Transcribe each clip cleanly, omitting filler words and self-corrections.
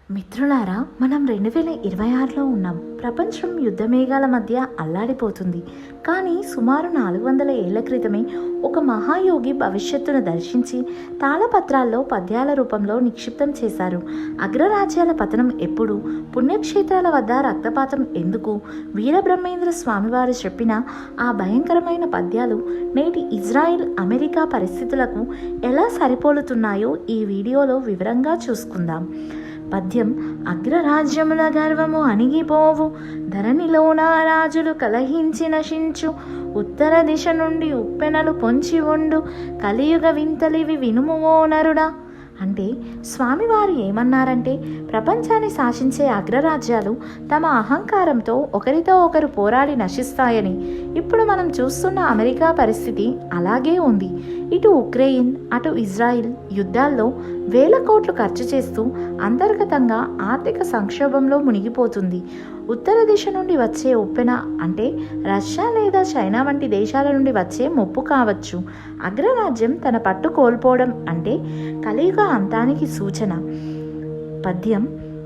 మిత్రులారా, మనం 2026లో ఉన్నాం. ప్రపంచం యుద్ధమేఘాల మధ్య అల్లాడిపోతుంది. కానీ సుమారు 400 ఏళ్ల క్రితమే ఒక మహాయోగి భవిష్యత్తును దర్శించి తాళపత్రాల్లో పద్యాల రూపంలో నిక్షిప్తం చేశారు. అగ్రరాజ్యాల పతనం ఎప్పుడు, పుణ్యక్షేత్రాల వద్ద రక్తపాతం ఎందుకు, వీరబ్రహ్మేంద్ర స్వామివారు చెప్పిన ఆ భయంకరమైన పద్యాలు నేటి ఇజ్రాయిల్, అమెరికా పరిస్థితులకు ఎలా సరిపోలుతున్నాయో ఈ వీడియోలో వివరంగా చూసుకుందాం. పద్యం: అగ్రరాజ్యముల గర్వము అణిగిపోవు, ధరణిలోన రాజులు కలహించి నశించు, ఉత్తర దిశ నుండి ఉప్పెనలు పొంచి ఉండు, కలియుగ వింతలివి వినుమువో నరుడా. అంటే స్వామివారు ఏమన్నారంటే, ప్రపంచాన్ని శాసించే అగ్రరాజ్యాలు తమ అహంకారంతో ఒకరితో ఒకరు పోరాడి నశిస్తాయని. ఇప్పుడు మనం చూస్తున్న అమెరికా పరిస్థితి అలాగే ఉంది. ఇటు ఉక్రెయిన్, అటు ఇజ్రాయిల్ యుద్ధాల్లో వేల కోట్లు ఖర్చు చేస్తూ అంతర్గతంగా ఆర్థిక సంక్షోభంలో మునిగిపోతుంది. ఉత్తర దిశ నుండి వచ్చే ఉప్పెన అంటే రష్యా లేదా చైనా వంటి దేశాల నుండి వచ్చే ముప్పు కావచ్చు. అగ్రరాజ్యం తన పట్టు కోల్పోవడం అంటే కలియుగ అంతానికి సూచన. పద్యం: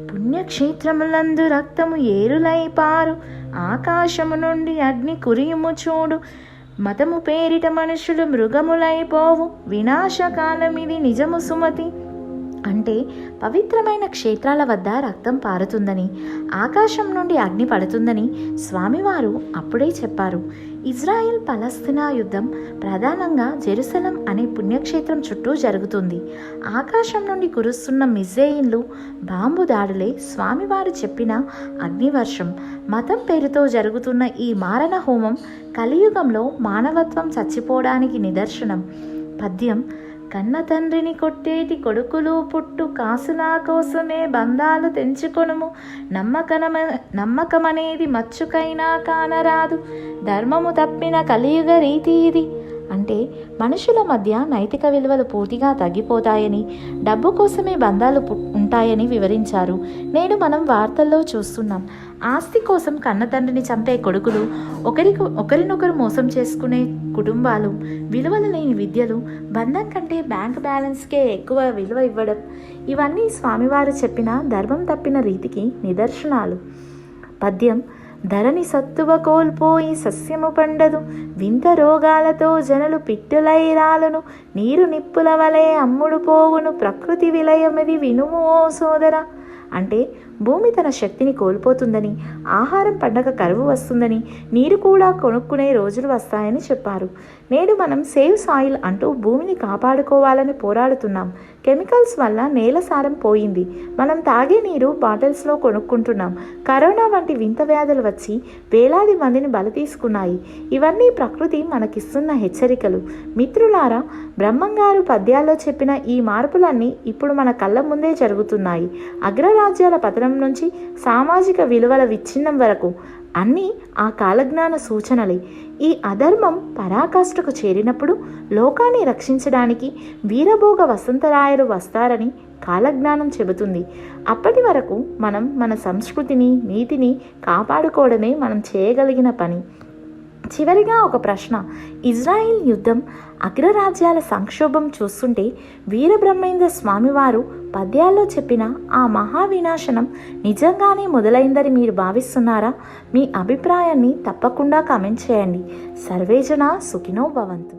పుణ్యక్షేత్రములందు రక్తము ఏరులై పారు, ఆకాశము నుండి అగ్ని కురియుము చూడు, మతము పేరిట మనుషులు మృగములైపోవు, వినాశకాలమిది నిజము సుమతి. అంటే పవిత్రమైన క్షేత్రాల వద్ద రక్తం పారుతుందని, ఆకాశం నుండి అగ్ని పడుతుందని స్వామివారు అప్పుడే చెప్పారు. ఇజ్రాయెల్ పలస్తీనా యుద్ధం ప్రధానంగా జెరూసలం అనే పుణ్యక్షేత్రం చుట్టూ జరుగుతుంది. ఆకాశం నుండి కురుస్తున్న మిజ్జెయిన్లు, బాంబు దాడులే స్వామివారు చెప్పిన అగ్నివర్షం. మతం పేరుతో జరుగుతున్న ఈ మారణ హోమం కలియుగంలో మానవత్వం చచ్చిపోవడానికి నిదర్శనం. పద్యం: కన్న తండ్రిని కొట్టేటి కొడుకులు పుట్టు, కాసులా కోసమే బంధాలు తెంచుకొనుము, నమ్మకమనేది మచ్చుకైనా కానరాదు, ధర్మము తప్పిన కలియుగ రీతి ఇది. అంటే మనుషుల మధ్య నైతిక విలువలు పూర్తిగా తగ్గిపోతాయని, డబ్బు కోసమే బంధాలు ఉంటాయని వివరించారు. నేడు మనం వార్తల్లో చూస్తున్నాం. ఆస్తి కోసం కన్నతండ్రిని చంపే కొడుకులు, ఒకరినొకరు మోసం చేసుకునే కుటుంబాలు, విలువలు లేని విద్యలు, బంధం కంటే బ్యాంక్ బ్యాలెన్స్కే ఎక్కువ విలువ ఇవ్వడం, ఇవన్నీ స్వామివారు చెప్పిన ధర్మం తప్పిన రీతికి నిదర్శనాలు. పద్యం: ధరణి సత్తువ కోల్పోయి సస్యము పండదు, వింత రోగాలతో జనులు పిట్టులై రాలును, నీరు నిప్పుల వలె అమ్ముడు పోవును, ప్రకృతి విలయమిది వినుము ఓ సోదర. అంటే భూమి తన శక్తిని కోల్పోతుందని, ఆహారం పండగ కరువు వస్తుందని, నీరు కూడా కొనుక్కునే రోజులు వస్తాయని చెప్పారు. నేడు మనం సేవ్ సాయిల్ అంటూ భూమిని కాపాడుకోవాలని పోరాడుతున్నాం. కెమికల్స్ వల్ల నేల సారం పోయింది. మనం తాగే నీరు బాటిల్స్లో కొనుక్కుంటున్నాం. కరోనా వంటి వింత వ్యాధులు వచ్చి వేలాది మందిని బలి తీసుకున్నాయి. ఇవన్నీ ప్రకృతి మనకిస్తున్న హెచ్చరికలు. మిత్రులారా, బ్రహ్మంగారు పద్యాల్లో చెప్పిన ఈ మార్పులన్నీ ఇప్పుడు మన కళ్ళ ముందే జరుగుతున్నాయి. అగ్రరాజ్యాల పతనం నుంచి సామాజిక విలువల విచ్ఛిన్నం వరకు అన్నీ ఆ కాలజ్ఞాన సూచనలే. ఈ అధర్మం పరాకాష్ఠకు చేరినప్పుడు లోకాన్ని రక్షించడానికి వీరభోగ వసంతరాయలు వస్తారని కాలజ్ఞానం చెబుతుంది. అప్పటి వరకు మనం మన సంస్కృతిని, నీతిని కాపాడుకోవడమే మనం చేయగలిగిన పని. చివరిగా ఒక ప్రశ్న: ఇజ్రాయిల్ యుద్ధం, అగ్రరాజ్యాల సంక్షోభం చూస్తుంటే వీరబ్రహ్మేంద్ర స్వామివారు పద్యాల్లో చెప్పిన ఆ మహావినాశనం నిజంగానే మొదలైందని మీరు భావిస్తున్నారా? మీ అభిప్రాయాన్ని తప్పకుండా కామెంట్ చేయండి. సర్వేజన సుఖినో భవంతు.